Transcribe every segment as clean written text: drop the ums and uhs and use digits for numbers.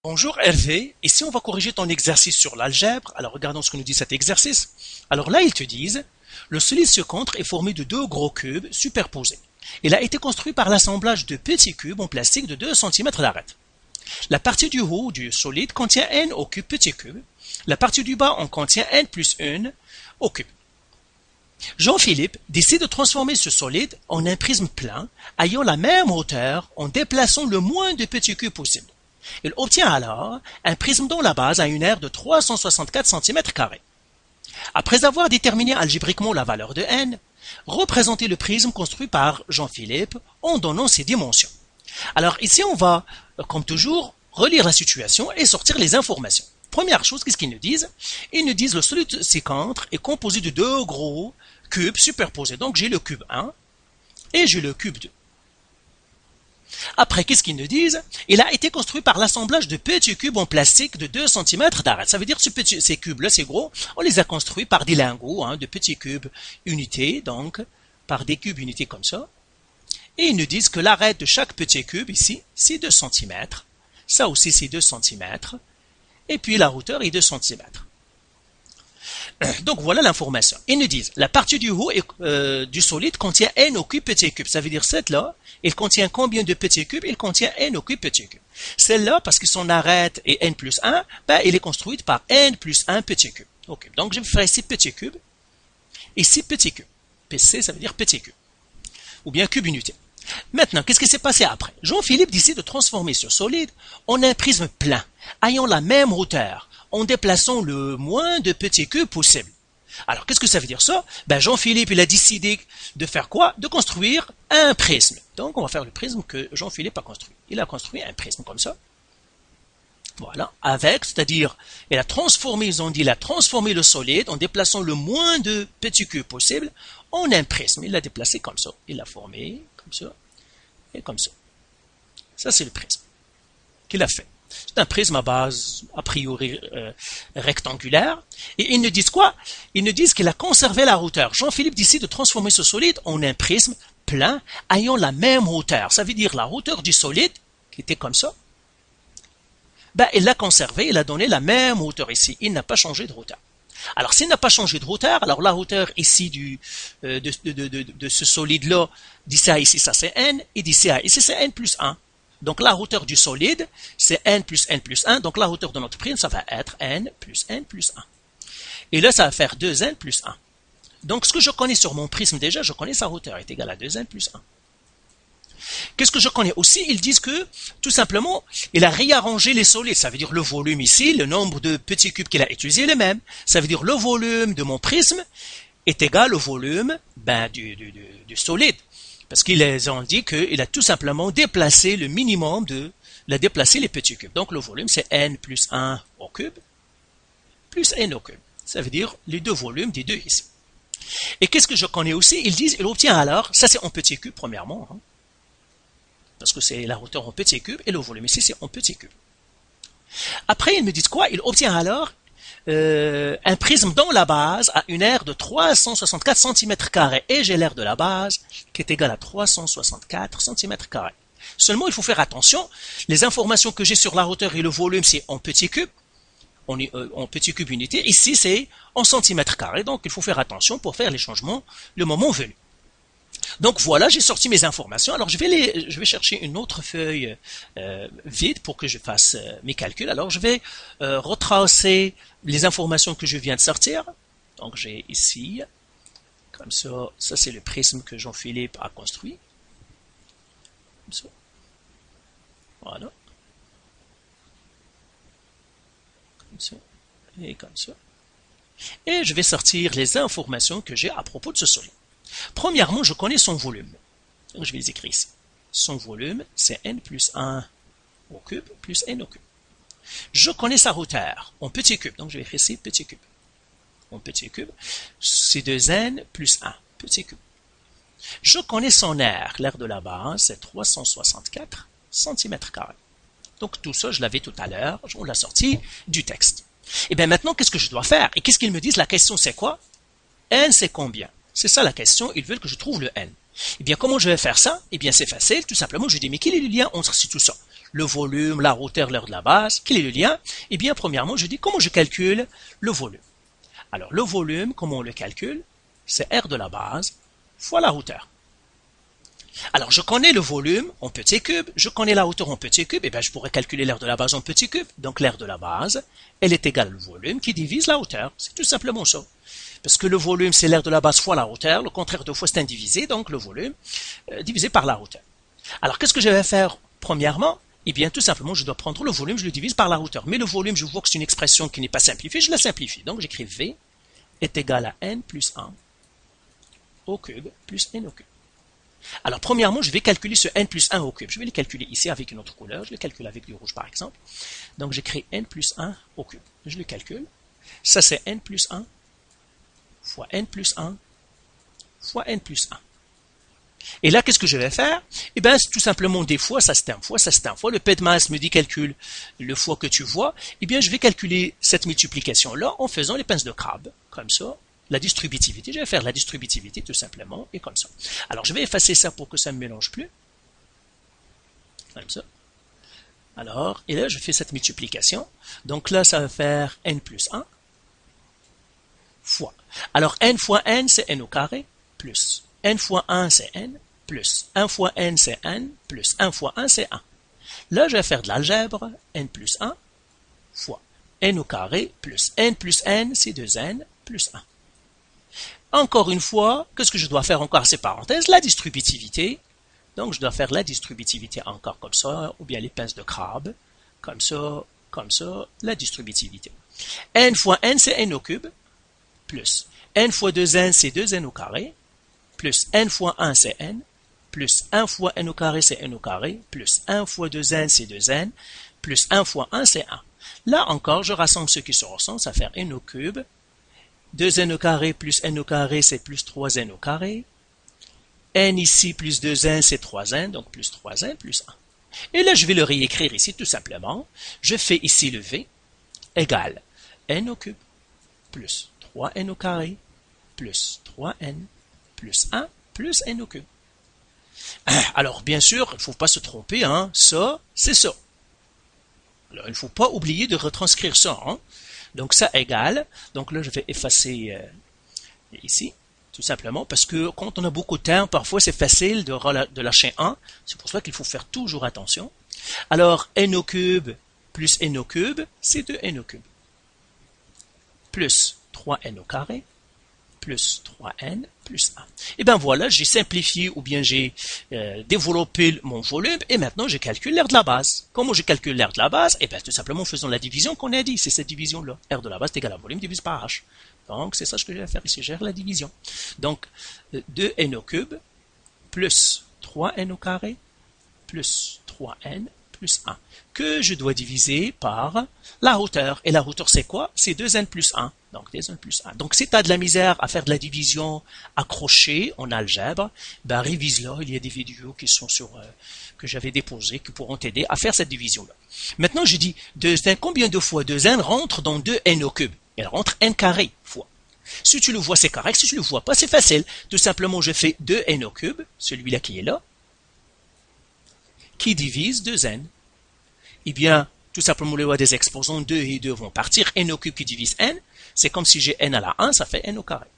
Bonjour Hervé, ici on va corriger ton exercice sur l'algèbre. Alors regardons ce que nous dit cet exercice. Alors là ils te disent, le solide ci-contre est formé de deux gros cubes superposés. Il a été construit par l'assemblage de petits cubes en plastique de 2 cm d'arête. La partie du haut du solide contient n au cube petit cube. La partie du bas en contient n plus 1 au cube. Jean-Philippe décide de transformer ce solide en un prisme plein ayant la même hauteur en déplaçant le moins de petits cubes possible. Il obtient alors un prisme dont la base a une aire de 364 cm². Après avoir déterminé algébriquement la valeur de n, représentez le prisme construit par Jean-Philippe en donnant ses dimensions. Alors ici on va, comme toujours, relire la situation et sortir les informations. Première chose, qu'est-ce qu'ils nous disent? Ils nous disent le solide ci-contre est composé de deux gros cubes superposés. Donc j'ai le cube 1 et j'ai le cube 2. Après, qu'est-ce qu'ils nous disent? Il a été construit par l'assemblage de petits cubes en plastique de 2 cm d'arête. Ça veut dire que ces cubes-là, ces gros, on les a construits par des lingots, de petits cubes unités, donc par des cubes unités comme ça. Et ils nous disent que l'arête de chaque petit cube, ici, c'est 2 cm. Ça aussi, c'est 2 cm. Et puis la hauteur est 2 cm. Donc voilà l'information. Ils nous disent, la partie du haut du solide contient n au cube petit cube. Ça veut dire cette là, il contient combien de petits cubes? Il contient n au cube petit cube. Celle-là, parce que son arête est n plus 1, elle est construite par n plus 1 petit cube. Okay. Donc je vais faire ici petit cube, ici petit cube. PC, ça veut dire petit cube. Ou bien cube unité. Maintenant, qu'est-ce qui s'est passé après? Jean-Philippe décide de transformer ce solide en un prisme plein, ayant la même hauteur, en déplaçant le moins de petits cubes possible. Alors, qu'est-ce que ça veut dire ça? Jean-Philippe, il a décidé de faire quoi? De construire un prisme. Donc, on va faire le prisme que Jean-Philippe a construit. Il a construit un prisme comme ça. Voilà, c'est-à-dire, il a transformé le solide en déplaçant le moins de petits cubes possible en un prisme. Il l'a déplacé comme ça. Il l'a formé comme ça et comme ça. Ça, c'est le prisme qu'il a fait. C'est un prisme à base, a priori, rectangulaire. Et ils nous disent quoi? Ils nous disent qu'il a conservé la hauteur. Jean-Philippe décide de transformer ce solide en un prisme plein ayant la même hauteur. Ça veut dire la hauteur du solide, qui était comme ça, il l'a conservé, il a donné la même hauteur ici. Il n'a pas changé de hauteur. Alors, s'il n'a pas changé de hauteur, alors la hauteur ici de ce solide-là, d'ici à ici, ça c'est n, et d'ici à ici, c'est n plus 1. Donc, la hauteur du solide, c'est n plus 1. Donc, la hauteur de notre prisme, ça va être n plus 1. Et là, ça va faire 2n plus 1. Donc, ce que je connais sur mon prisme déjà, je connais sa hauteur est égale à 2n plus 1. Qu'est-ce que je connais aussi? Ils disent que, tout simplement, il a réarrangé les solides. Ça veut dire le volume ici, le nombre de petits cubes qu'il a utilisé est le même. Ça veut dire le volume de mon prisme est égal au volume du solide. Parce qu'ils ont dit qu'il a tout simplement déplacé le minimum il a déplacé les petits cubes. Donc le volume c'est n plus 1 au cube plus n au cube. Ça veut dire les deux volumes des deux ici. Et qu'est-ce que je connais aussi? Ils disent, il obtient alors, ça c'est en petits cubes premièrement, parce que c'est la hauteur en petits cubes et le volume ici c'est en petits cubes. Après ils me disent quoi? Il obtient alors un prisme dont la base a une aire de 364 cm² et j'ai l'aire de la base qui est égale à 364 cm². Seulement, il faut faire attention, les informations que j'ai sur la hauteur et le volume, c'est en petits cubes, en petits cubes unités. Ici, c'est en cm², donc il faut faire attention pour faire les changements le moment venu. Donc voilà, j'ai sorti mes informations. Alors je vais chercher une autre feuille vide pour que je fasse mes calculs. Alors je vais retracer les informations que je viens de sortir. Donc j'ai ici, comme ça c'est le prisme que Jean-Philippe a construit. Comme ça. Voilà. Comme ça. Et comme ça. Et je vais sortir les informations que j'ai à propos de ce solide. Premièrement, je connais son volume. Donc, je vais les écrire ici. Son volume, c'est n plus 1 au cube plus n au cube. Je connais sa hauteur en petit cube. Donc, je vais écrire ici petit cube. En petit cube, c'est 2n plus 1, petit cube. Je connais son aire. L'aire de la base, c'est 364 cm². Donc, tout ça, je l'avais tout à l'heure. On l'a sorti du texte. Et bien maintenant, qu'est-ce que je dois faire? Et qu'est-ce qu'ils me disent? La question, c'est quoi? N, c'est combien? C'est ça la question, ils veulent que je trouve le n. Eh bien, comment je vais faire ça? Eh bien, c'est facile, tout simplement, je dis, mais quel est le lien entre tout ça? le volume, la hauteur, l'aire de la base. Quel est le lien? Eh bien, premièrement, je dis comment je calcule le volume. Alors, le volume, comment on le calcule? C'est R de la base fois la hauteur. Alors, je connais le volume en petits cubes, je connais la hauteur en petits cubes, et bien je pourrais calculer l'aire de la base en petits cubes. Donc, l'aire de la base, elle est égale au volume qui divise la hauteur. C'est tout simplement ça. Parce que le volume, c'est l'aire de la base fois la hauteur. Le contraire de fois, c'est indivisé, donc le volume divisé par la hauteur. Alors, qu'est-ce que je vais faire premièrement? Eh bien, tout simplement, je dois prendre le volume, je le divise par la hauteur. Mais le volume, je vois que c'est une expression qui n'est pas simplifiée, je la simplifie. Donc, j'écris V est égal à N plus 1 au cube plus N au cube. Alors, premièrement, je vais calculer ce N plus 1 au cube. Je vais le calculer ici avec une autre couleur. Je le calcule avec du rouge, par exemple. Donc, j'écris N plus 1 au cube. Je le calcule. Ça, c'est N plus 1 fois N plus 1 fois N plus 1. Et là, qu'est-ce que je vais faire? Eh bien, tout simplement, des fois, ça c'est un fois, ça c'est un fois. Le P de masse me dit calcule le fois que tu vois. Eh bien, je vais calculer cette multiplication-là en faisant les pinces de crabe, comme ça. La distributivité, je vais faire la distributivité tout simplement, et comme ça. Alors, je vais effacer ça pour que ça ne me mélange plus. Comme ça. Alors, et là, je fais cette multiplication. Donc là, ça va faire n plus 1 fois. Alors, n fois n, c'est n au carré, plus n fois 1, c'est n, plus 1 fois n, c'est n, plus 1 fois 1, c'est 1. Là, je vais faire de l'algèbre, n plus 1 fois n au carré, plus n, c'est 2n, plus 1. Encore une fois, qu'est-ce que je dois faire encore à ces parenthèses? La distributivité. Donc, je dois faire la distributivité encore comme ça, ou bien les pinces de crabe, comme ça, la distributivité. N fois n, c'est n au cube, plus n fois 2n, c'est 2n au carré, plus n fois 1, c'est n, plus 1 fois n au carré, c'est n au carré, plus 1 fois 2n, c'est 2n, plus 1 fois 1, c'est 1. Là encore, je rassemble ce qui se ressemble, ça va faire n au cube, 2n au carré plus n au carré, c'est plus 3n au carré. N ici plus 2n, c'est 3n, donc plus 3n plus 1. Et là, je vais le réécrire ici tout simplement. Je fais ici le V égale n au cube plus 3n au carré plus 3n plus 1 plus n au cube. Alors, bien sûr, il ne faut pas se tromper, hein. Ça, c'est ça. Alors, il ne faut pas oublier de retranscrire ça, hein. Donc ça égale, donc là je vais effacer ici, tout simplement, parce que quand on a beaucoup de temps, parfois c'est facile de lâcher 1, c'est pour ça qu'il faut faire toujours attention. Alors n au cube plus n au cube, c'est 2n au cube, plus 3n au carré, plus 3n plus 1. Et bien voilà, j'ai simplifié ou bien j'ai développé mon volume et maintenant je calcule l'aire de la base. Comment je calcule l'aire de la base? Et bien tout simplement faisons la division qu'on a dit, c'est cette division-là. Aire de la base est égale à volume divisé par h. Donc c'est ça ce que je vais faire ici, je gère la division. Donc 2n au cube plus 3n au carré plus 3n plus 1 que je dois diviser par la hauteur. Et la hauteur c'est quoi? C'est 2n plus 1. Donc 2n plus 1. Donc si tu as de la misère à faire de la division accrochée en algèbre, ben révise-la. Il y a des vidéos qui sont que j'avais déposées qui pourront t'aider à faire cette division-là. Maintenant je dis 2n, combien de fois 2n rentre dans 2n au cube? Elle rentre n carré fois. Si tu le vois, c'est correct. Si tu le vois pas, c'est facile. Tout simplement, je fais 2n au cube, celui-là qui est là, qui divise 2n. Eh bien, tout simplement, le loi des exposants, 2 et 2 vont partir. N au cube qui divise n, c'est comme si j'ai n à la 1, ça fait n au carré.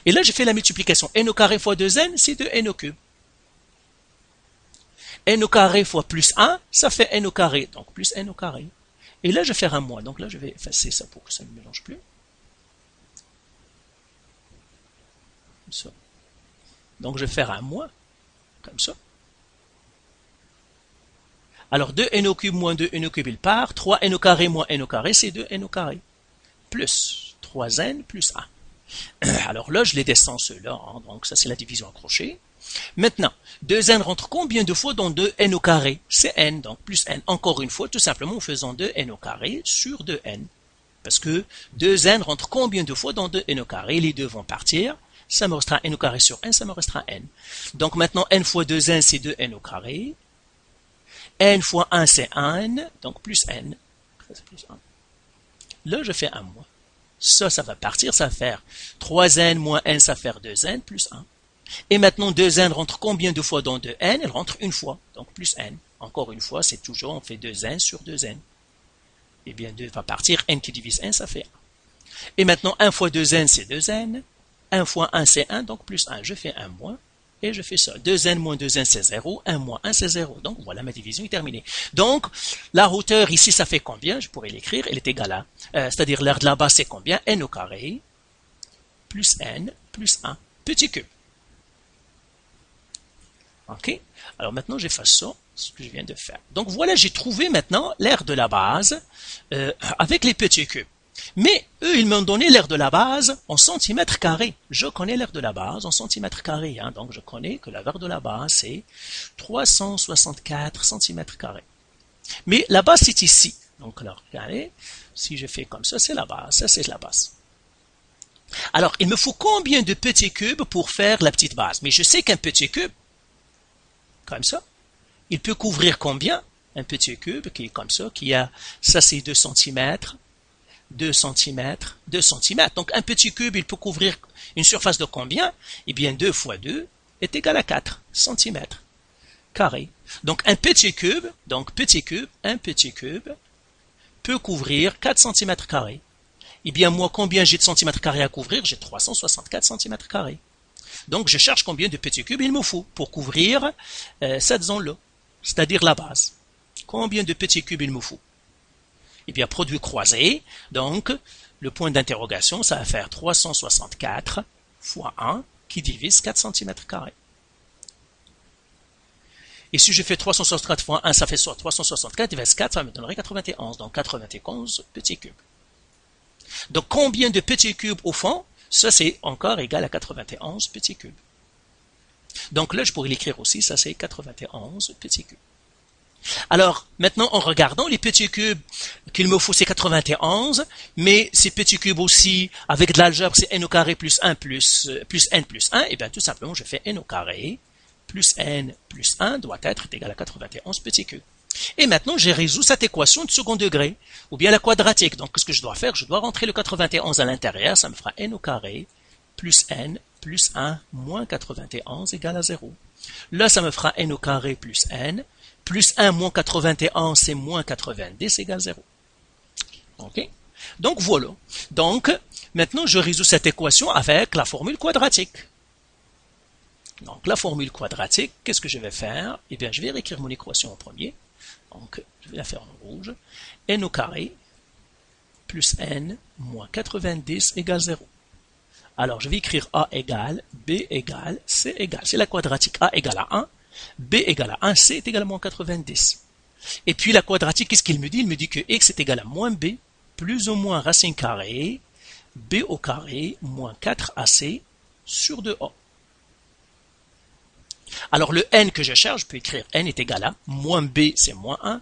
Et là, je fais la multiplication. N au carré fois 2n, c'est 2n au cube. N au carré fois plus 1, ça fait n au carré, donc plus n au carré. Et là, je vais faire un moins. Donc là, je vais effacer ça pour que ça ne mélange plus. Comme ça. Donc, je vais faire un moins, comme ça. Alors, 2n au cube moins 2n au cube, il part. 3n au carré moins n au carré, c'est 2n au carré. Plus 3n plus 1. Alors là, je les descends ceux-là. Hein. Donc, ça, c'est la division accrochée. Maintenant, 2n rentre combien de fois dans 2n au carré? C'est n, donc plus n. Encore une fois, tout simplement en faisant 2n au carré sur 2n. Parce que 2n rentre combien de fois dans 2n au carré? Les deux vont partir. Ça me restera n au carré sur n, ça me restera n. Donc maintenant, n fois 2n, c'est 2n au carré. N fois 1, c'est 1n, donc plus n. Plus 1. Là, je fais un moins. Ça va partir, ça va faire 3n moins n, ça va faire 2n plus 1. Et maintenant, 2n rentre combien de fois dans 2n? Elle rentre une fois, donc plus n. Encore une fois, c'est toujours, on fait 2n sur 2n. Et bien 2 va partir, n qui divise n, ça fait 1. Et maintenant, 1 fois 2n, c'est 2n. 1 fois 1, c'est 1, donc plus 1. Je fais 1 moins, et je fais ça. 2n moins 2n, c'est 0. 1 moins 1, c'est 0. Donc voilà, ma division est terminée. Donc, la hauteur ici, ça fait combien? Je pourrais l'écrire, elle est égale à, c'est-à-dire l'aire de la base, c'est combien? N au carré, plus n, plus 1, petit cube. Ok? Alors maintenant, j'efface ça, ce que je viens de faire. Donc voilà, j'ai trouvé maintenant l'aire de la base avec les petits cubes. Mais eux, ils m'ont donné l'aire de la base en centimètres carrés. Je connais l'aire de la base en centimètres carrés. Hein, donc je connais que l'aire de la base, c'est 364 centimètres carrés. Mais la base, c'est ici. Donc là, regardez, si je fais comme ça, c'est la base. Ça, c'est la base. Alors, il me faut combien de petits cubes pour faire la petite base? Mais je sais qu'un petit cube, comme ça, il peut couvrir combien? Un petit cube qui est comme ça, qui a, ça c'est 2 cm, 2 cm, 2 cm. Donc un petit cube, il peut couvrir une surface de combien? Eh bien 2 fois 2 est égal à 4 cm carrés. Donc un petit cube, un petit cube peut couvrir 4 cm carrés. Eh bien moi, combien j'ai de centimètres carrés à couvrir? J'ai 364 cm carrés. Donc je cherche combien de petits cubes il me faut pour couvrir cette zone-là, c'est-à-dire la base. Combien de petits cubes il me faut? Eh bien, produit croisé, donc le point d'interrogation, ça va faire 364 fois 1 qui divise 4 cm carrés. Et si je fais 364 fois 1, ça fait soit 364 divise 4, ça me donnerait 91. Donc 91 petits cubes. Donc combien de petits cubes au fond? Ça, c'est encore égal à 91 petits cubes. Donc là, je pourrais l'écrire aussi, ça c'est 91 petits cubes. Alors, maintenant, en regardant les petits cubes qu'il me faut, c'est 91, mais ces petits cubes aussi, avec de l'algèbre, c'est n au carré plus 1 plus n plus 1, et bien tout simplement, je fais n au carré plus n plus 1 doit être égal à 91 petits cubes. Et maintenant, je résous cette équation de second degré, ou bien la quadratique. Donc, ce que je dois faire, je dois rentrer le 91 à l'intérieur, ça me fera n au carré plus n plus 1 moins 91 égale à 0. Là, ça me fera n au carré plus n, plus 1 moins 91, c'est moins 90 égale 0. Ok? Donc, voilà. Donc, maintenant, je résous cette équation avec la formule quadratique. Donc, la formule quadratique, qu'est-ce que je vais faire? Eh bien, je vais réécrire mon équation en premier. Donc, je vais la faire en rouge. N au carré plus n moins 90 égale 0. Alors, je vais écrire A égale, B égale, C égale. C'est la quadratique. A égale à 1, B égale à 1, C est égal à moins 90. Et puis, la quadratique, qu'est-ce qu'il me dit? Il me dit que X est égal à moins B, plus ou moins racine carrée, B au carré, moins 4AC sur 2A. Alors, le n que je cherche, je peux écrire n est égal à moins b, c'est moins 1,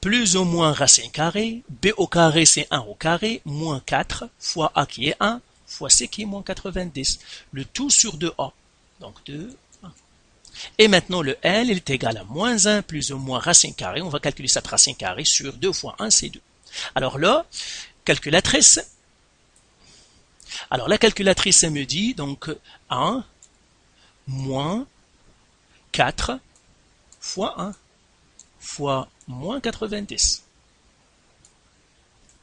plus ou moins racine carrée, b au carré, c'est 1 au carré, moins 4, fois a qui est 1, fois c qui est moins 90. Le tout sur 2a. Donc 2, 1. Et maintenant, le n, il est égal à moins 1, plus ou moins racine carrée. On va calculer cette racine carrée sur 2 fois 1, c'est 2. Alors là, calculatrice. Alors la calculatrice, elle me dit, donc 1, moins 4 fois 1 fois moins 90.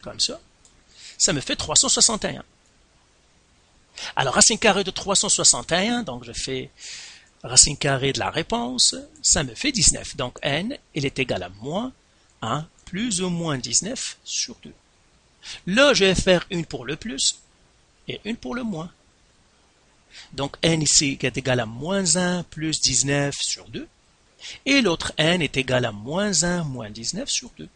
Comme ça. Ça me fait 361. Alors, racine carrée de 361, donc je fais racine carrée de la réponse, ça me fait 19. Donc, n, il est égal à moins 1 plus ou moins 19 sur 2. Là, je vais faire une pour le plus et une pour le moins. Donc, n ici est égal à moins 1 plus 19 sur 2. Et l'autre n est égal à moins 1 moins 19 sur 2.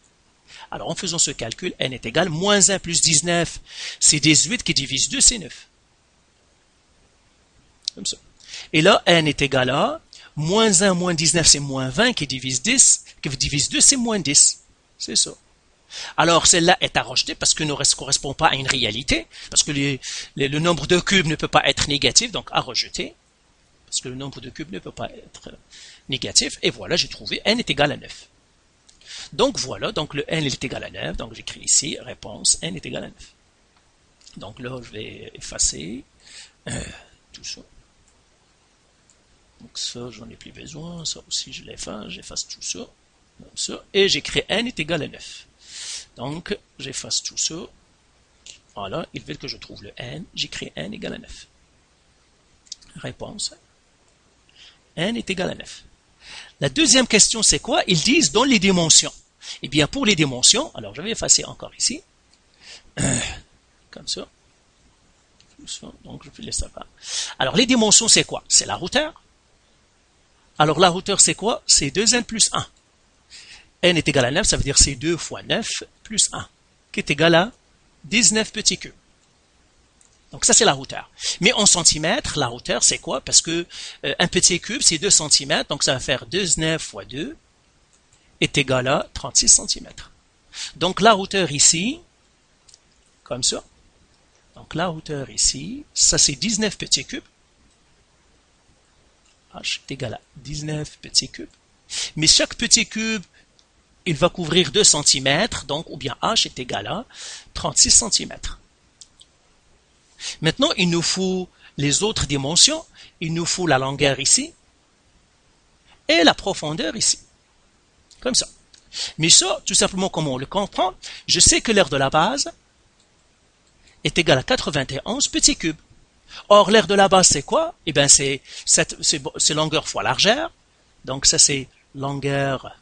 Alors, en faisant ce calcul, n est égal à moins 1 plus 19, c'est 18 qui divise 2, c'est 9. Comme ça. Et là, n est égal à moins 1 moins 19, c'est moins 20 qui divise 10, qui divise 2, c'est moins 10. C'est ça. Alors, celle-là est à rejeter parce que ne correspond pas à une réalité, parce que le nombre de cubes ne peut pas être négatif, donc à rejeter, parce que le nombre de cubes ne peut pas être négatif. Et voilà, j'ai trouvé n est égal à 9. Donc voilà, donc le n est égal à 9, donc j'écris ici, réponse, n est égal à 9. Donc là, je vais effacer tout ça. Donc ça, j'en ai plus besoin. Ça aussi, j'efface tout ça. Comme ça. Et j'écris n est égal à 9. Donc, j'efface tout ça. Voilà, ils veulent que je trouve le n. J'écris n égale à 9. Réponse. N est égal à 9. La deuxième question, c'est quoi? Ils disent dans les dimensions. Eh bien, pour les dimensions, alors je vais effacer encore ici. Comme ça. Donc, je vais laisser ça. Alors, les dimensions, c'est quoi? C'est la hauteur. Alors, la hauteur, c'est quoi? C'est 2n plus 1. N est égal à 9, ça veut dire c'est 2 fois 9 plus 1, qui est égal à 19 petits cubes. Donc ça, c'est la hauteur. Mais en centimètres, la hauteur, c'est quoi? Parce que un petit cube, c'est 2 cm, donc ça va faire 19 fois 2 est égal à 36 cm. Donc la hauteur ici, comme ça. Donc la hauteur ici, ça c'est 19 petits cubes. H est égal à 19 petits cubes. Mais chaque petit cube, il va couvrir 2 cm, donc ou bien H est égal à 36 cm. Maintenant, il nous faut les autres dimensions. Il nous faut la longueur ici et la profondeur ici. Comme ça. Mais ça, tout simplement, comment on le comprend? Je sais que l'aire de la base est égale à 91 petits cubes. Or, l'aire de la base, c'est quoi? Eh bien, c'est longueur fois largeur. Donc, ça, c'est longueur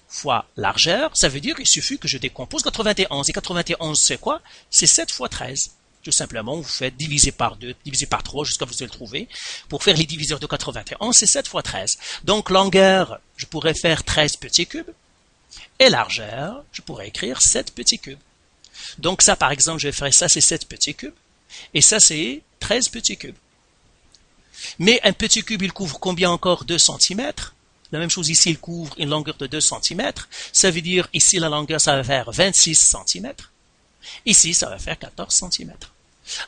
fois largeur. Ça veut dire qu'il suffit que je décompose 91. Et 91, c'est quoi? C'est 7 fois 13. Tout simplement, vous faites diviser par 2, diviser par 3, jusqu'à vous le trouver. Pour faire les diviseurs de 91, c'est 7 fois 13. Donc, longueur, je pourrais faire 13 petits cubes. Et largeur, je pourrais écrire 7 petits cubes. Donc ça, par exemple, je vais faire ça, c'est 7 petits cubes. Et ça, c'est 13 petits cubes. Mais un petit cube, il couvre combien encore? 2 cm. La même chose ici, il couvre une longueur de 2 cm. Ça veut dire, ici, la longueur, ça va faire 26 cm. Ici, ça va faire 14 cm.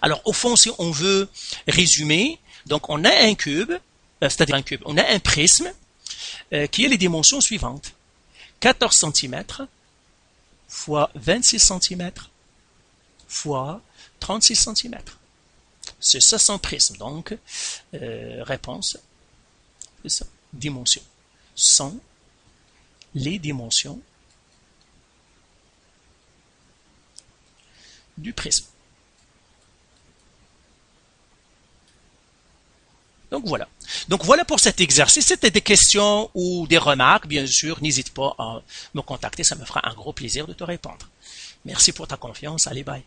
Alors, au fond, si on veut résumer, donc on a un cube, c'est-à-dire un cube, on a un prisme qui a les dimensions suivantes. 14 cm fois 26 cm fois 36 cm. C'est ça son prisme. Donc, réponse, c'est ça, dimensions. Sont les dimensions du prisme. Donc voilà. Donc voilà pour cet exercice. Si c'était des questions ou des remarques, bien sûr, n'hésite pas à me contacter. Ça me fera un gros plaisir de te répondre. Merci pour ta confiance. Allez, bye.